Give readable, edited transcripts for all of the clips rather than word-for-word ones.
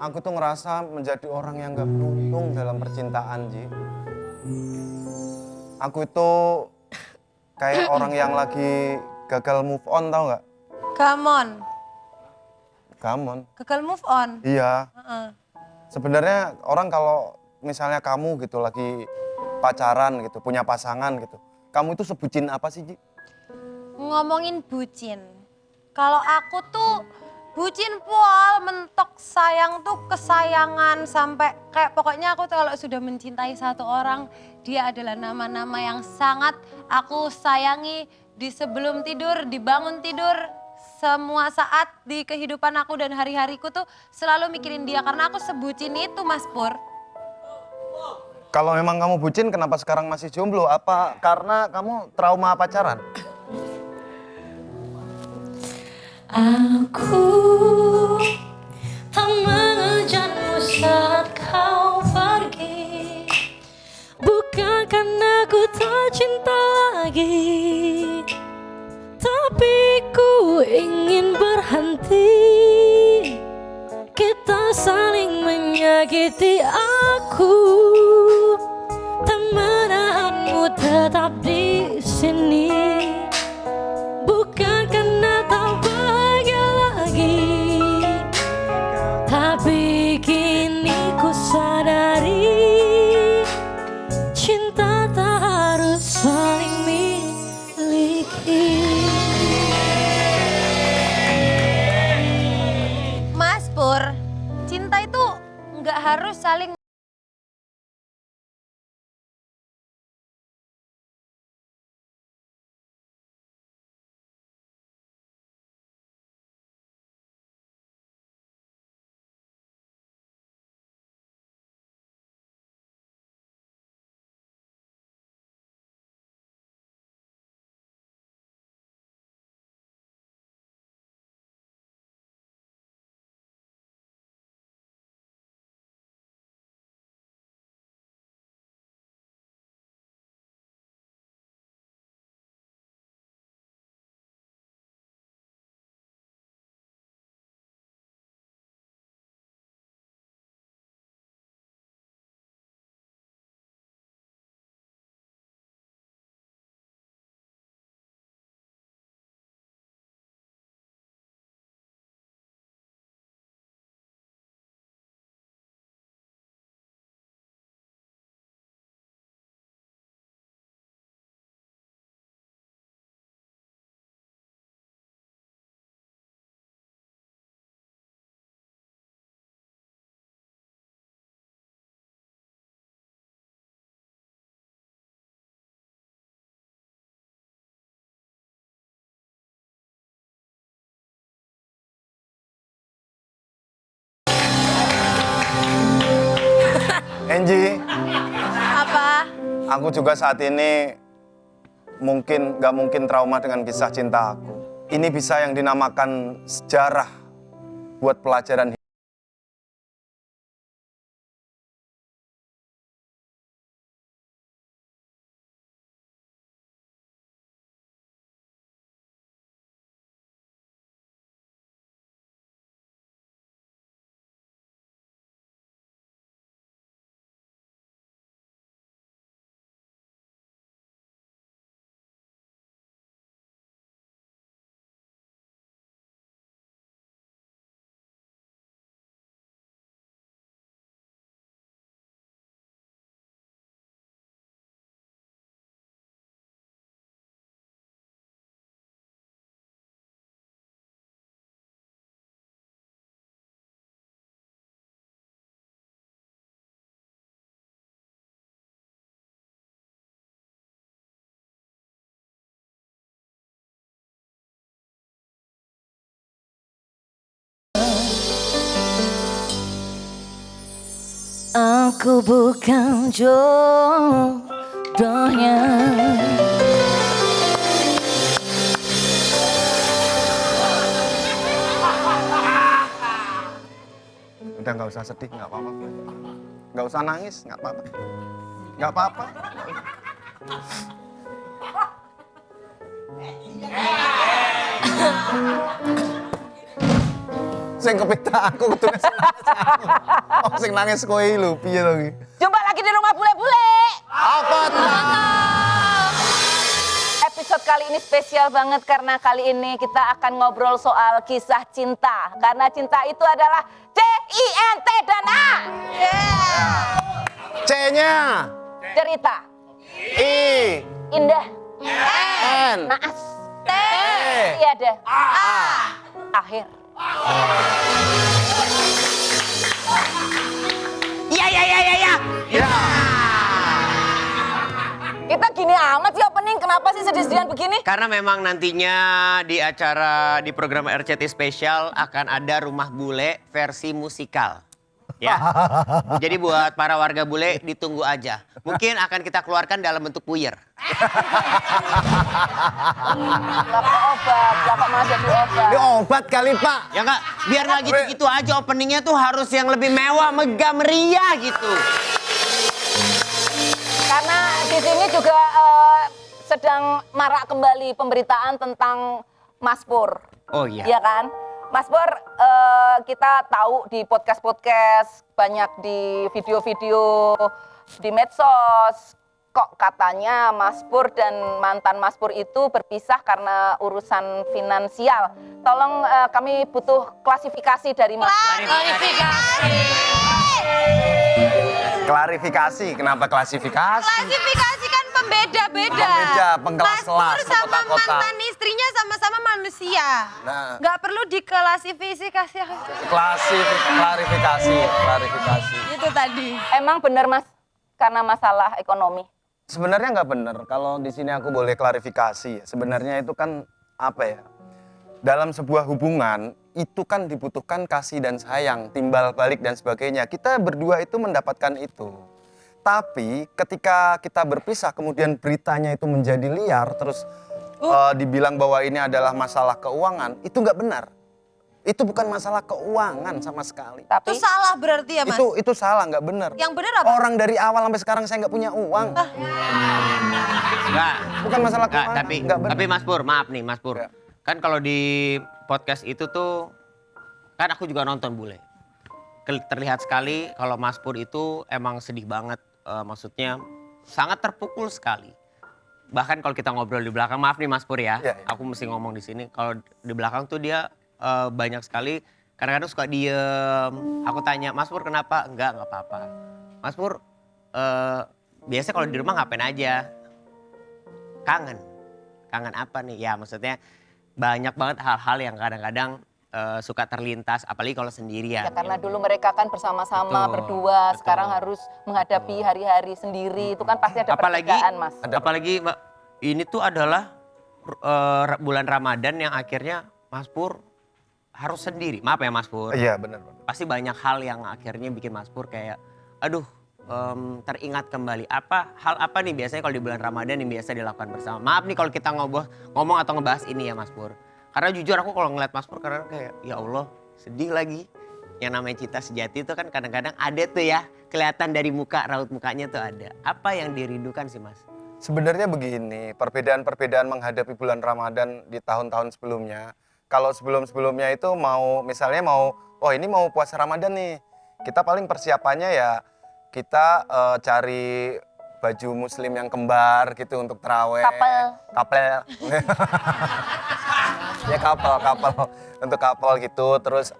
aku tuh ngerasa menjadi orang yang gak beruntung dalam percintaan, Ji. Aku itu kayak orang yang lagi gagal move on, tau gak? Gamon. Gamon. Gagal move on. Iya. Sebenarnya orang kalau misalnya kamu gitu lagi pacaran gitu, punya pasangan gitu, kamu itu sebucin apa sih, Ji? Ngomongin bucin. Kalau aku tuh bucin pol, mentok sayang tuh kesayangan sampai kayak pokoknya aku tuh kalau sudah mencintai satu orang, dia adalah nama-nama yang sangat aku sayangi di sebelum tidur, di bangun tidur, semua saat di kehidupan aku dan hari-hariku tuh selalu mikirin dia karena aku sebucin itu, Mas Pur. Kalau memang kamu bucin, kenapa sekarang masih jomblo? Apa karena kamu trauma pacaran? Aku tak mengejarmu saat kau pergi, bukan karena ku tak cinta lagi, tapi ku ingin berhenti. Kita saling menyakiti, aku tak menahanmu tetap di sini. Bukan karena tak bahagia lagi, tapi kini ku sadari cinta tak harus saling miliki. Mas Pur, cinta itu nggak harus saling Angie, apa? aku juga saat ini gak mungkin trauma dengan kisah cinta aku. Ini bisa yang dinamakan sejarah buat pelajaran hidup. Aku bukan jodohnya. Udah gak usah sedih, gak apa-apa. Gak usah nangis, gak apa-apa. Gak apa-apa. sing kepitak aku kudu sing nangis aku. Oh sing nangis kowe lho piye to iki? Jumpa lagi di Rumah Bule-Bule. Apa tuh? Episode kali ini spesial banget karena kali ini kita akan ngobrol soal kisah cinta. Karena cinta itu adalah C-I-N-T dan A. C-nya Cerita, I indah, N naas, T. tiada, akhir. Ya. Kita gini amat sih opening, kenapa sih sedih-sedihan begini? Karena memang nantinya di acara di program RCTI spesial akan ada Rumah Bule versi musikal. Ya. Jadi buat para warga bule ditunggu aja. Mungkin akan kita keluarkan dalam bentuk puyer. Bapak obat, bapak malah jadi obat. Ini obat kali Pak. Ya enggak, biar nggak gitu-gitu aja openingnya tuh harus yang lebih mewah, megah, meriah gitu. Karena di sini juga sedang marak kembali pemberitaan tentang Mas Pur. Oh iya. Iya kan? Mas Pur, kita tahu di podcast-podcast, banyak di video-video, di medsos. Kok katanya Mas Pur dan mantan Mas Pur itu berpisah karena urusan finansial. Tolong kami butuh klasifikasi dari Mas Pur. Klarifikasi, kenapa klasifikasi? Klasifikasi kan pembeda-beda. Pembeda, pengkelas-kelas, Mas Pur sama kota-kota. mantan istrinya sama-sama manusia. Nah. Nggak perlu diklasifikasi. Klarifikasi. Itu tadi. Emang benar Mas, karena masalah ekonomi? Sebenarnya nggak benar. Kalau di sini aku boleh klarifikasi. Sebenarnya itu kan apa ya? Dalam sebuah hubungan itu kan dibutuhkan kasih dan sayang, timbal balik dan sebagainya. Kita berdua itu mendapatkan itu. Tapi ketika kita berpisah kemudian beritanya itu menjadi liar terus dibilang bahwa ini adalah masalah keuangan, itu nggak benar. Itu bukan masalah keuangan sama sekali. Tapi Itu salah berarti ya Mas? Itu salah, nggak benar. Yang benar apa? Orang dari awal sampai sekarang saya nggak punya uang. Enggak. Bukan masalah Enggak, keuangan. tapi benar. Mas Pur, maaf nih Mas Pur. Ya. Kan kalau di podcast itu tuh, kan aku juga nonton bule. Terlihat sekali kalau Mas Pur itu emang sedih banget. Maksudnya sangat terpukul sekali. Bahkan kalau kita ngobrol di belakang, maaf nih Mas Pur ya. Ya. Aku mesti ngomong di sini. Kalau di belakang tuh dia banyak sekali. Kadang-kadang suka diem. Aku tanya, Mas Pur kenapa? Enggak apa-apa. Mas Pur, biasa kalau di rumah ngapain aja? Kangen. Kangen apa nih? Ya maksudnya banyak banget hal-hal yang kadang-kadang suka terlintas, apalagi kalau sendirian. ya karena dulu mereka kan bersama-sama Betul, berdua, betul. sekarang harus menghadapi hari-hari sendiri. Itu kan pasti ada Apalagi, perbedaan Mas. apalagi Mbak, ini tuh adalah bulan Ramadan yang akhirnya Mas Pur harus sendiri. Maaf ya Mas Pur. Iya benar. Pasti banyak hal yang akhirnya bikin Mas Pur kayak, aduh teringat kembali. Hal apa nih biasanya kalau di bulan Ramadan yang biasa dilakukan bersama. Maaf nih kalau kita ngomong atau ngebahas ini ya Mas Pur. Karena jujur aku kalau ngeliat Mas Pur karena kayak ya Allah sedih lagi. Yang namanya cinta sejati itu kan kadang-kadang ada tuh ya. Kelihatan dari muka, raut mukanya tuh ada. Apa yang dirindukan sih Mas? Sebenarnya begini, perbedaan-perbedaan menghadapi bulan Ramadan di tahun-tahun sebelumnya. Kalau sebelum-sebelumnya itu misalnya ini mau puasa Ramadan nih. Kita paling persiapannya ya kita cari baju muslim yang kembar gitu untuk taraweh. Kapel. Ya kapel. Untuk kapel gitu. Terus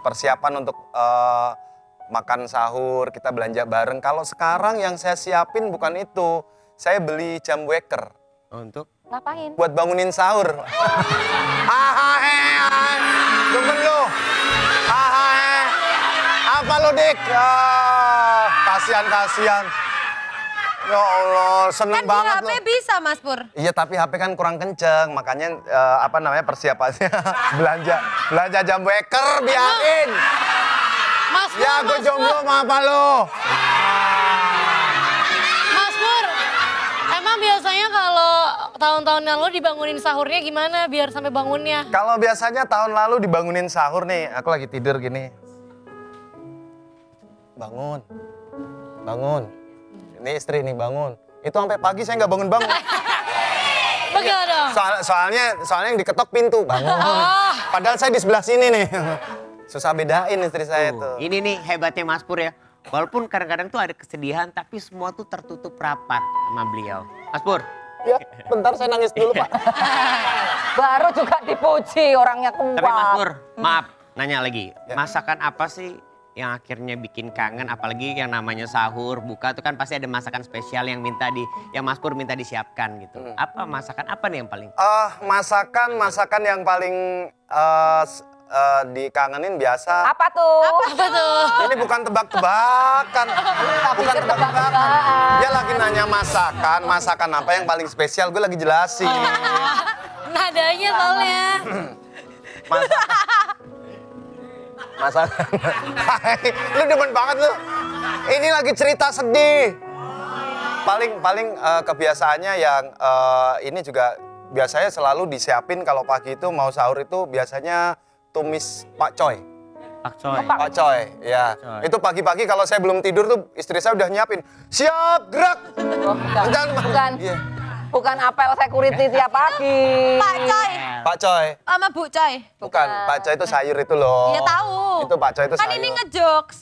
persiapan untuk makan sahur, kita belanja bareng. Kalau sekarang yang saya siapin bukan itu. Saya beli jam waker. Untuk? Ngapain? Buat bangunin sahur. Demen lu. Apa lu Dik? Kasihan. Ya Allah, seneng Kan di banget HP lu. bisa Mas Pur. Iya tapi HP kan kurang kenceng, makanya persiapannya belanja jam waker biarin. Mas Pur, Ya gue jomblo apa lu? Mas Pur, emang biasanya kalau tahun-tahun lalu dibangunin sahurnya gimana biar sampai bangunnya? Kalau biasanya tahun lalu dibangunin sahur nih, aku lagi tidur gini. Bangun. Ini istri nih bangun. Itu sampai pagi saya nggak bangun. Bagaimana dong? Soalnya yang diketok pintu bangun. Padahal saya di sebelah sini nih. susah bedain istri saya tuh. Ini nih hebatnya Mas Pur ya. Walaupun kadang-kadang tuh ada kesedihan, tapi semua tuh tertutup rapat sama beliau. Mas Pur, Ya, bentar saya nangis dulu, Pak. Baru juga dipuji orangnya kuat. tapi Mas Pur, maaf nanya lagi. Masakan apa sih yang akhirnya bikin kangen, apalagi yang namanya sahur, buka tuh kan pasti ada masakan spesial yang Mas Pur minta disiapkan gitu. Apa masakan apa nih yang paling? Masakan yang paling dikangenin biasa. Apa tuh? Apa tuh? Ini bukan tebak-tebakan. Bukan tebak-tebakan. Dia lagi nanya masakan apa yang paling spesial, gue lagi jelasin. Nadanya soalnya. Masakan. Lu demen banget lu. Ini lagi cerita sedih. Paling kebiasaannya yang ini juga biasanya selalu disiapin kalau pagi itu mau sahur itu biasanya tumis pakcoy. Pakcoy. Pakcoy, ya. Pakcoy. Itu pagi-pagi kalau saya belum tidur tuh istri saya udah nyiapin. Siap, gerak. Oh, bukan. Iya. Bukan apel security tiap pagi. Pak Coy, Pakcoy. sama Bu Coy. Bukan, pakcoy itu sayur itu loh. Iya tahu. Itu pakcoy itu Kan sayur. ini ngejokes.